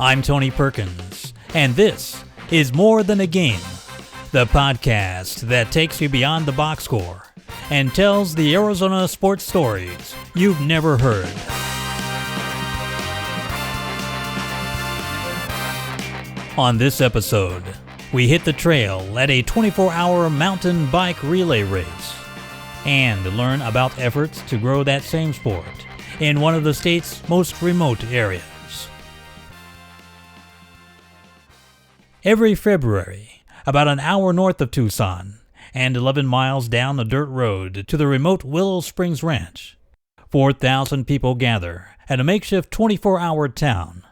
I'm Tony Perkins, and this is More Than a Game, the podcast that takes you beyond the box score and tells the Arizona sports stories you've never heard. On this episode, we hit the trail at a 24-hour mountain bike relay race and learn about efforts to grow that same sport in one of the state's most remote areas. Every February, about an hour north of Tucson and 11 miles down the dirt road to the remote Willow Springs Ranch, 4,000 people gather at a makeshift 24-hour town,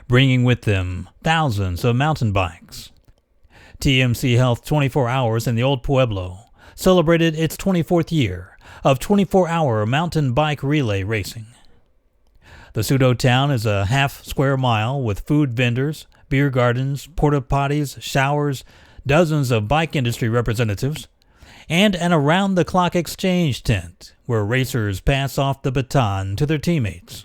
bringing with them thousands of mountain bikes. TMC Health 24 Hours in the Old Pueblo celebrated its 24th year of 24-hour mountain bike relay racing. The pseudo-town is a half square mile with food vendors, beer gardens, porta potties, showers, dozens of bike industry representatives, and an around-the-clock exchange tent where racers pass off the baton to their teammates.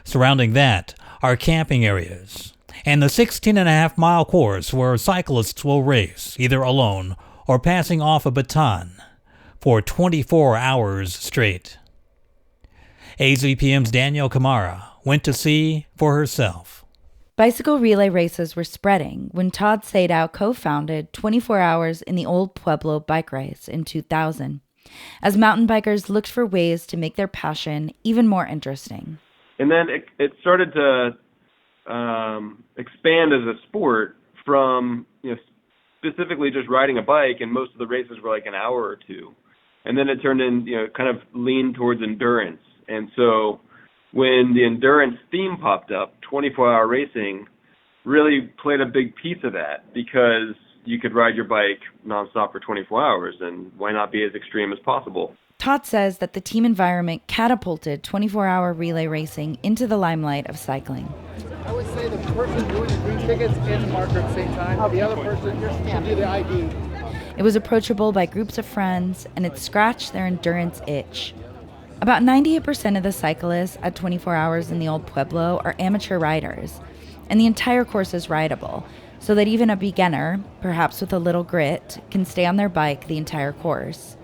Surrounding that are camping areas and the 16.5-mile course where cyclists will race, either alone or passing off a baton, for 24 hours straight. AZPM's Danielle Camara went to see for herself. Bicycle relay races were spreading when Todd Sadow co-founded 24 Hours in the Old Pueblo bike race in 2000, as mountain bikers looked for ways to make their passion even more interesting. And then it started to expand as a sport from, specifically just riding a bike, and most of the races were like an hour or two. And then it turned in, kind of leaned towards endurance. And so when the endurance theme popped up, 24-hour racing really played a big piece of that, because you could ride your bike nonstop for 24 hours, and why not be as extreme as possible? Todd says that the team environment catapulted 24-hour relay racing into the limelight of cycling. I would say the person doing the green tickets and the marker at the same time, the other person should do the ID. It was approachable by groups of friends, and it scratched their endurance itch. About 98% of the cyclists at 24 Hours in the Old Pueblo are amateur riders, and the entire course is rideable, so that even a beginner, perhaps with a little grit, can stay on their bike the entire course.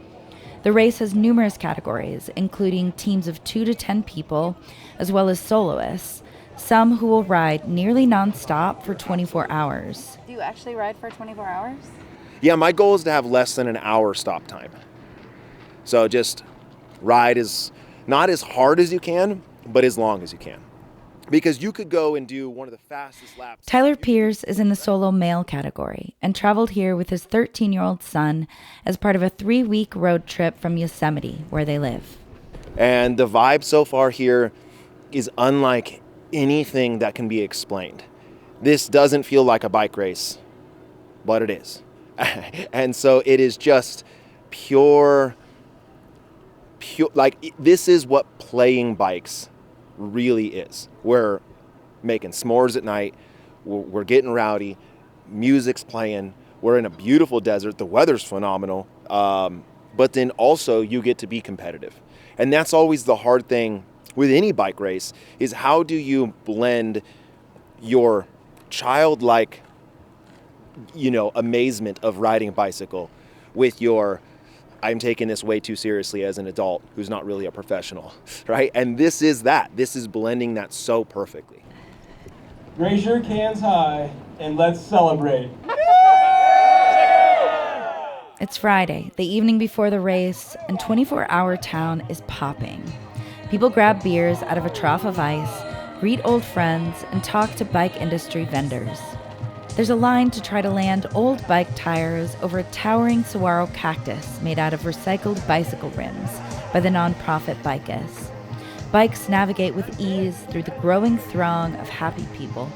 The race has numerous categories, including teams of 2 to 10 people, as well as soloists, some who will ride nearly nonstop for 24 hours. Do you actually ride for 24 hours? Yeah, my goal is to have less than an hour stop time. So just ride is not as hard as you can, but as long as you can. Because you could go and do one of the fastest laps. Tyler Pierce is in the solo male category and traveled here with his 13-year-old son as part of a 3-week road trip from Yosemite, where they live. And the vibe so far here is unlike anything that can be explained. This doesn't feel like a bike race, but it is. And so it is just pure, like this is what playing bikes really is. We're making s'mores at night, we're getting rowdy, music's playing, we're in a beautiful desert, the weather's phenomenal, but then also you get to be competitive. And that's always the hard thing with any bike race, is how do you blend your childlike, amazement of riding a bicycle with your, I'm taking this way too seriously as an adult who's not really a professional, right? And this is that. This is blending that so perfectly. Raise your cans high and let's celebrate. It's Friday, the evening before the race, and 24-hour town is popping. People grab beers out of a trough of ice, greet old friends, and talk to bike industry vendors. There's a line to try to land old bike tires over a towering saguaro cactus made out of recycled bicycle rims by the nonprofit Bikeus. Bikes navigate with ease through the growing throng of happy people.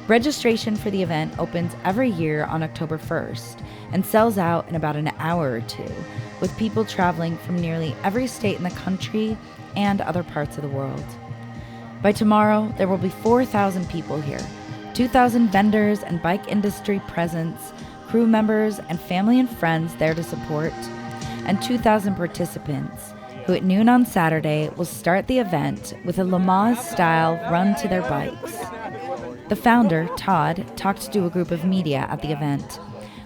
Registration for the event opens every year on October 1st and sells out in about an hour or two, with people traveling from nearly every state in the country and other parts of the world. By tomorrow, there will be 4,000 people here, 2,000 vendors and bike industry presence, crew members and family and friends there to support, and 2,000 participants who at noon on Saturday will start the event with a Lamaze-style run to their bikes. The founder, Todd, talked to a group of media at the event,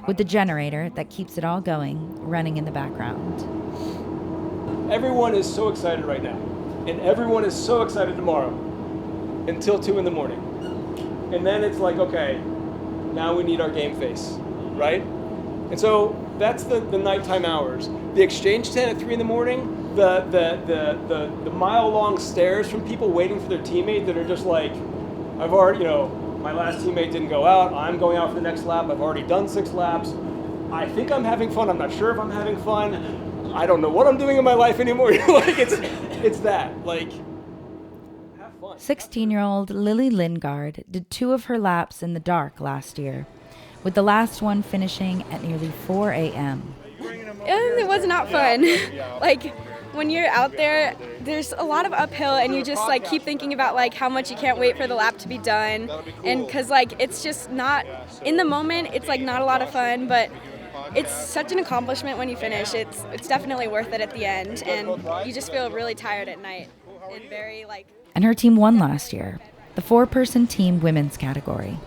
with the generator that keeps it all going running in the background. Everyone is so excited right now, and everyone is so excited tomorrow until 2 in the morning. And then it's like, okay, now we need our game face, right? And so that's the nighttime hours. The exchange tent at 3 in the morning, the mile-long stares from people waiting for their teammate that are just like, I've already, my last teammate didn't go out, I'm going out for the next lap, I've already done 6 laps. I think I'm having fun, I'm not sure if I'm having fun. I don't know what I'm doing in my life anymore. Like it's that, like, have fun. 16-year-old Lily Lingard did 2 of her laps in the dark last year, with the last one finishing at nearly 4 a.m. It was not fun. Like, when you're out there, there's a lot of uphill, and you just like keep thinking about like how much you can't wait for the lap to be done, and because like it's just not in the moment. It's like not a lot of fun, but it's such an accomplishment when you finish. It's definitely worth it at the end, and you just feel really tired at night and very like. And her team won last year, the 4-person team women's category.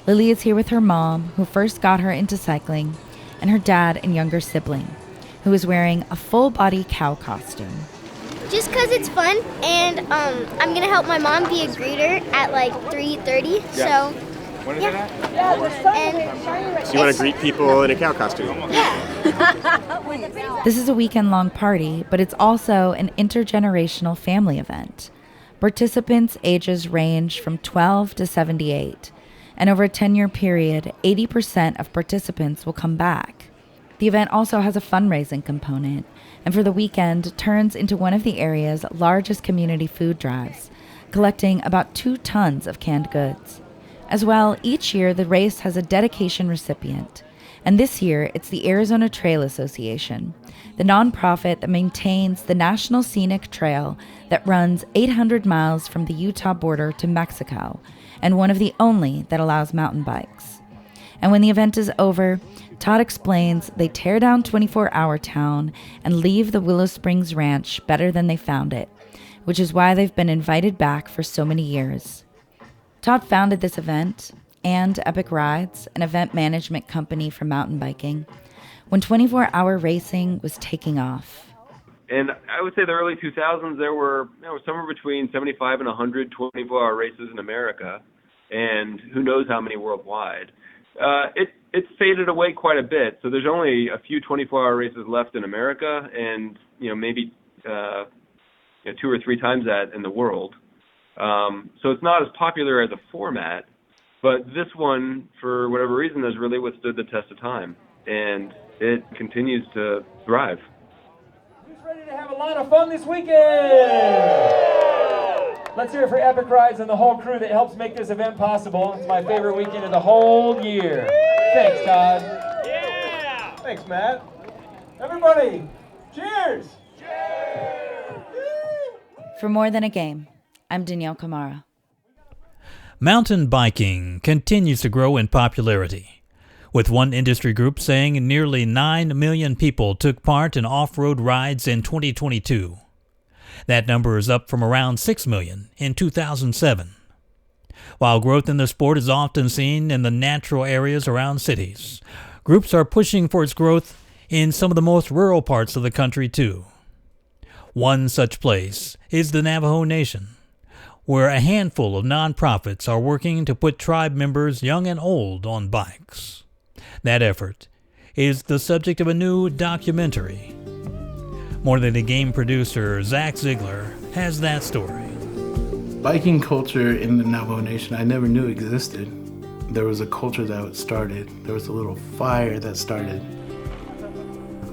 Lily is here with her mom, who first got her into cycling, and her dad and younger sibling, who is wearing a full-body cow costume. Just because it's fun, and I'm going to help my mom be a greeter at like 3:30, so yeah. So you want to greet people in a cow costume? Yeah. This is a weekend-long party, but it's also an intergenerational family event. Participants' ages range from 12 to 78, and over a 10-year period, 80% of participants will come back. The event also has a fundraising component, and for the weekend turns into one of the area's largest community food drives, collecting about 2 tons of canned goods. As well, each year the race has a dedication recipient, and this year it's the Arizona Trail Association, the nonprofit that maintains the National Scenic Trail that runs 800 miles from the Utah border to Mexico, and one of the only that allows mountain bikes. And when the event is over, Todd explains they tear down 24-Hour Town and leave the Willow Springs Ranch better than they found it, which is why they've been invited back for so many years. Todd founded this event and Epic Rides, an event management company for mountain biking, when 24-hour racing was taking off. And I would say the early 2000s, there were somewhere between 75 and 100 24-hour races in America, and who knows how many worldwide. It's faded away quite a bit, so there's only a few 24-hour races left in America, and maybe 2 or 3 times that in the world. So it's not as popular as a format, but this one, for whatever reason, has really withstood the test of time, and it continues to thrive. Who's ready to have a lot of fun this weekend? Let's hear it for Epic Rides and the whole crew that helps make this event possible. It's my favorite weekend of the whole year. Thanks, Todd. Yeah! Thanks, Matt. Everybody, cheers! Cheers! For More Than a Game, I'm Danielle Camara. Mountain biking continues to grow in popularity, with one industry group saying nearly 9 million people took part in off-road rides in 2022. That number is up from around 6 million in 2007. While growth in the sport is often seen in the natural areas around cities, groups are pushing for its growth in some of the most rural parts of the country too. One such place is the Navajo Nation, where a handful of nonprofits are working to put tribe members young and old on bikes. That effort is the subject of a new documentary. More Than a Game producer Zach Ziegler has that story. Biking culture in the Navajo Nation I never knew existed. There was a culture that started. There was a little fire that started.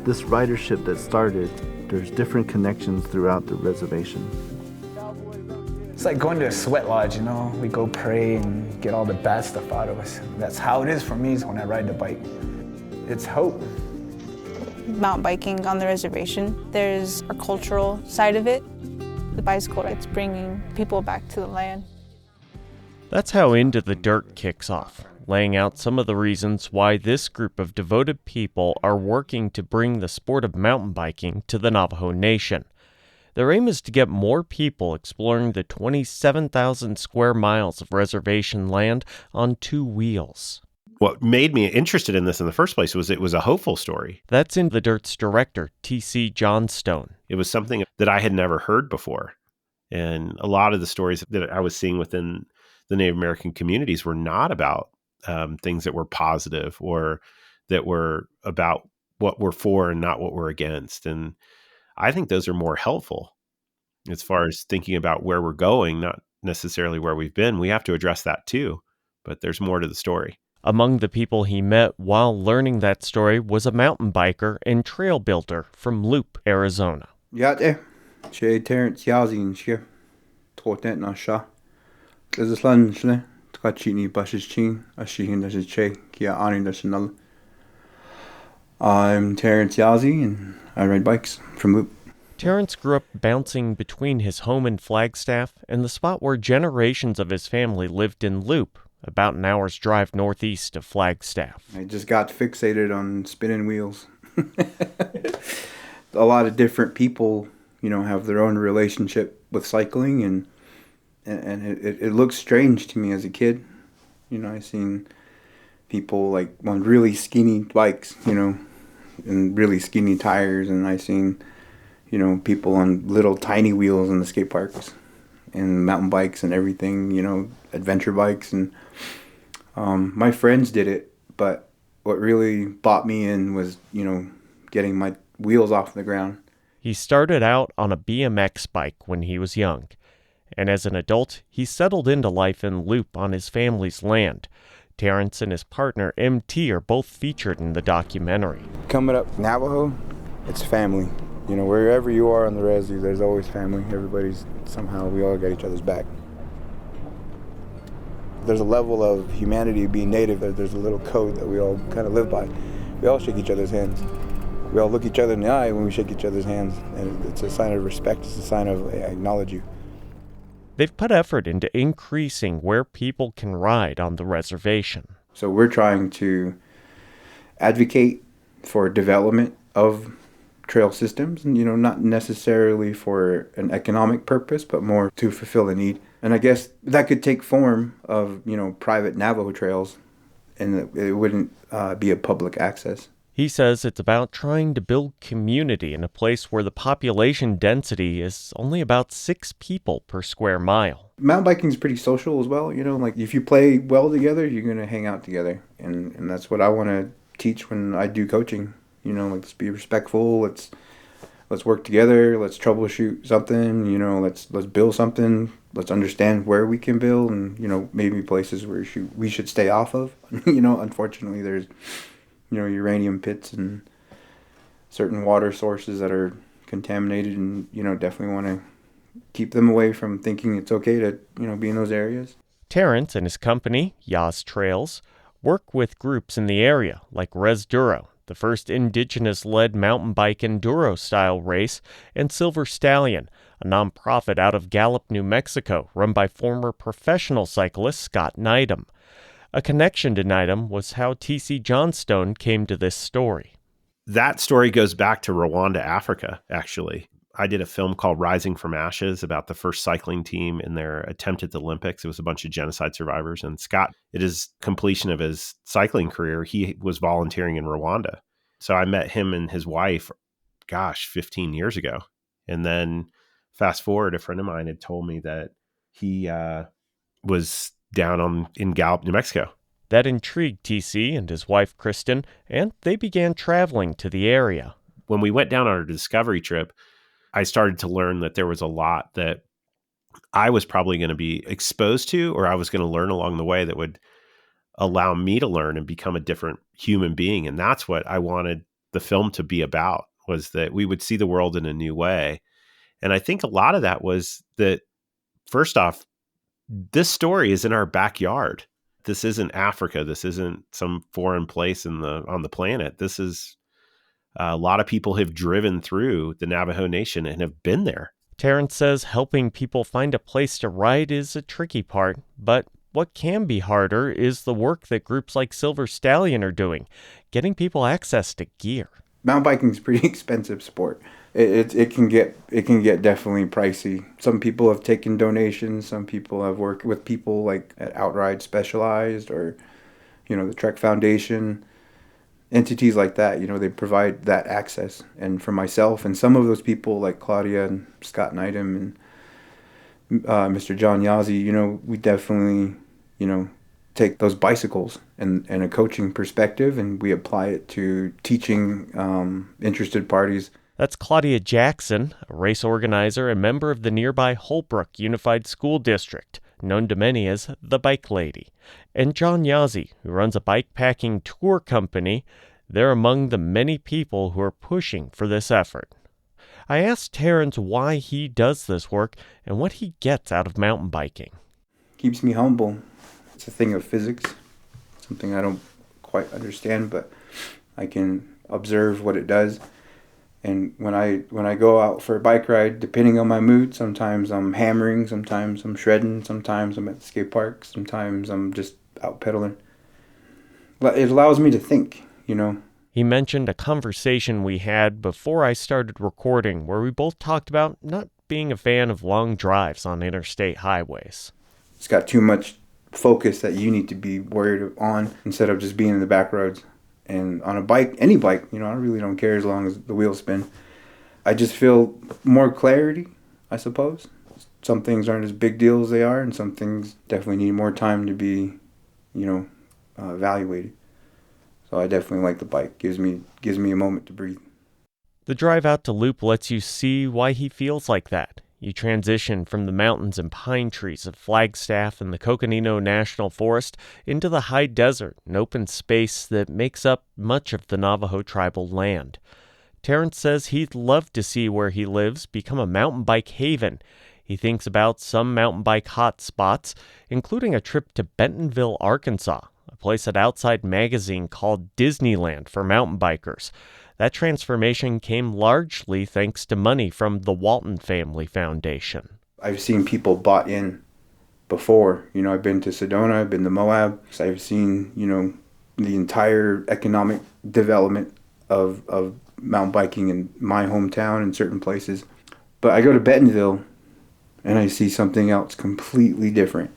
This ridership that started, there's different connections throughout the reservation. It's like going to a sweat lodge, We go pray and get all the bad stuff out of us. That's how it is for me when I ride the bike. It's hope. Mountain biking on the reservation, there's a cultural side of it. The bicycle, it's bringing people back to the land. That's how Into the Dirt kicks off, laying out some of the reasons why this group of devoted people are working to bring the sport of mountain biking to the Navajo Nation. Their aim is to get more people exploring the 27,000 square miles of reservation land on two wheels. What made me interested in this in the first place was it was a hopeful story. That's In the Dirt's director, T.C. Johnstone. It was something that I had never heard before. And a lot of the stories that I was seeing within the Native American communities were not about things that were positive or that were about what we're for and not what we're against. And I think those are more helpful as far as thinking about where we're going, not necessarily where we've been. We have to address that too, but there's more to the story. Among the people he met while learning that story was a mountain biker and trail builder from Loop, Arizona. Yate, she Terrence Yazin, she Totent Nasha. There's a slan, she Tkachini Bashes Chin, Ashihin Dashes Che, Kia Ani Dashanal. I'm Terrence Yazzie, and I ride bikes from Loop. Terrence grew up bouncing between his home in Flagstaff and the spot where generations of his family lived in Loop, about an hour's drive northeast of Flagstaff. I just got fixated on spinning wheels. A lot of different people, have their own relationship with cycling, and it looks strange to me as a kid. I seen people like on really skinny bikes, and really skinny tires, and I seen, people on little tiny wheels in the skate parks and mountain bikes and everything, adventure bikes. And my friends did it, but what really bought me in was, getting my wheels off the ground. He started out on a BMX bike when he was young, and as an adult, he settled into life in Loop on his family's land. Terrence and his partner, MT, are both featured in the documentary. Coming up Navajo, it's family. Wherever you are on the resi, there's always family. We all got each other's back. There's a level of humanity being native. There's a little code that we all kind of live by. We all shake each other's hands. We all look each other in the eye when we shake each other's hands. And it's a sign of respect. It's a sign of, hey, I acknowledge you. They've put effort into increasing where people can ride on the reservation. So we're trying to advocate for development of trail systems, and not necessarily for an economic purpose, but more to fulfill a need. And I guess that could take form of, private Navajo trails, and it wouldn't be a public access. He says it's about trying to build community in a place where the population density is only about 6 people per square mile. Mountain biking is pretty social as well. Like if you play well together, you're going to hang out together. And that's what I want to teach when I do coaching. Let's be respectful. Let's work together. Let's troubleshoot something. Let's build something. Let's understand where we can build, and maybe places where we should stay off of. Unfortunately, there's uranium pits and certain water sources that are contaminated, and definitely want to keep them away from thinking it's okay to be in those areas. Terrence and his company, Yas Trails, work with groups in the area like Res Duro, the first indigenous-led mountain bike enduro-style race, and Silver Stallion, a nonprofit out of Gallup, New Mexico, run by former professional cyclist Scott Needham. A connection to Needham was how T.C. Johnstone came to this story. That story goes back to Rwanda, Africa, actually. I did a film called Rising from Ashes about the first cycling team in their attempt at the Olympics. It was a bunch of genocide survivors. And Scott, at his completion of his cycling career, he was volunteering in Rwanda. So I met him and his wife, 15 years ago. And then fast forward, a friend of mine had told me that he was down in Gallup, New Mexico. That intrigued TC and his wife, Kristen, and they began traveling to the area. When we went down on our discovery trip, I started to learn that there was a lot that I was probably going to be exposed to, or I was going to learn along the way that would allow me to learn and become a different human being. And that's what I wanted the film to be about, was that we would see the world in a new way. And I think a lot of that was that, first off, this story is in our backyard. This isn't Africa. This isn't some foreign place on the planet. This is a lot of people have driven through the Navajo Nation and have been there. Terrence says helping people find a place to ride is a tricky part, but what can be harder is the work that groups like Silver Stallion are doing, getting people access to gear. Mountain biking is a pretty expensive sport. it can get definitely pricey. Some people have taken donations. Some people have worked with people like at Outride Specialized or, the Trek Foundation. Entities like that, they provide that access. And for myself and some of those people like Claudia and Scott Neidham and Mr. John Yazzie, we definitely, take those bicycles and a coaching perspective, and we apply it to teaching interested parties. That's Claudia Jackson, a race organizer and member of the nearby Holbrook Unified School District, known to many as the Bike Lady, and John Yazzie, who runs a bikepacking tour company. They're among the many people who are pushing for this effort. I asked Terrence why he does this work and what he gets out of mountain biking. Keeps me humble. It's a thing of physics, something I don't quite understand, but I can observe what it does. And when I go out for a bike ride, depending on my mood, sometimes I'm hammering, sometimes I'm shredding, sometimes I'm at the skate park, sometimes I'm just out pedaling. But it allows me to think, He mentioned a conversation we had before I started recording where we both talked about not being a fan of long drives on interstate highways. It's got too much focus that you need to be worried on instead of just being in the back roads. And on a bike, any bike, I really don't care as long as the wheels spin. I just feel more clarity, I suppose. Some things aren't as big deal as they are, and some things definitely need more time to be, evaluated. So I definitely like the bike. Gives me a moment to breathe. The drive out to Loop lets you see why he feels like that. You transition from the mountains and pine trees of Flagstaff and the Coconino National Forest into the high desert and open space that makes up much of the Navajo tribal land. Terrence says he'd love to see where he lives become a mountain bike haven. He thinks about some mountain bike hot spots, including a trip to Bentonville, Arkansas, a place that Outside Magazine called Disneyland for mountain bikers. That transformation came largely thanks to money from the Walton Family Foundation. I've seen people bought in before. I've been to Sedona, I've been to Moab. So I've seen, the entire economic development of mountain biking in my hometown and certain places. But I go to Bentonville and I see something else completely different.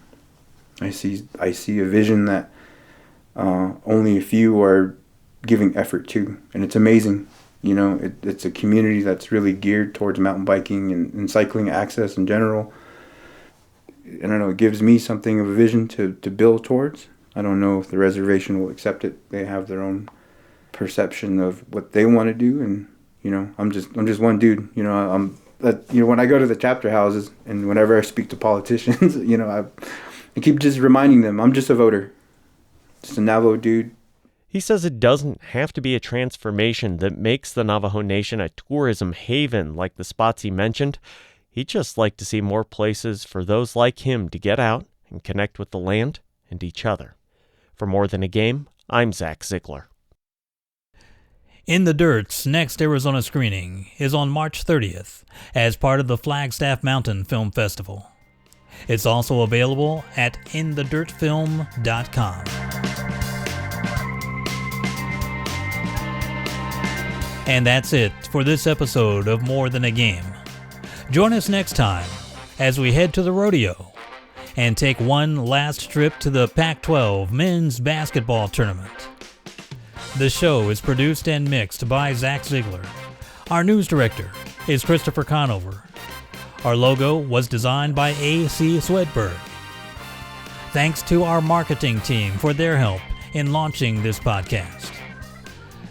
I see a vision that only a few are giving effort to, and it's amazing. It's a community that's really geared towards mountain biking and cycling access in general. I don't know, it gives me something of a vision to build towards. I don't know if the reservation will accept it. They have their own perception of what they want to do, and I'm just one dude. When I go to the chapter houses and whenever I speak to politicians, I keep just reminding them I'm just a voter, just a Navajo dude. He says it doesn't have to be a transformation that makes the Navajo Nation a tourism haven like the spots he mentioned. He'd just like to see more places for those like him to get out and connect with the land and each other. For More Than a Game, I'm Zach Ziegler. In the Dirt's next Arizona screening is on March 30th as part of the Flagstaff Mountain Film Festival. It's also available at inthedirtfilm.com. And that's it for this episode of More Than a Game. Join us next time as we head to the rodeo and take one last trip to the Pac-12 men's basketball tournament. The show is produced and mixed by Zach Ziegler. Our news director is Christopher Conover. Our logo was designed by A.C. Swedberg. Thanks to our marketing team for their help in launching this podcast.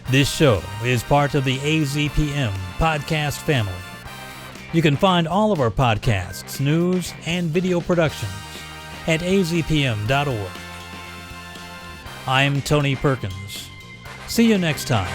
This show is part of the AZPM podcast family. You can find all of our podcasts, news, and video productions at azpm.org. I'm Tony Perkins. See you next time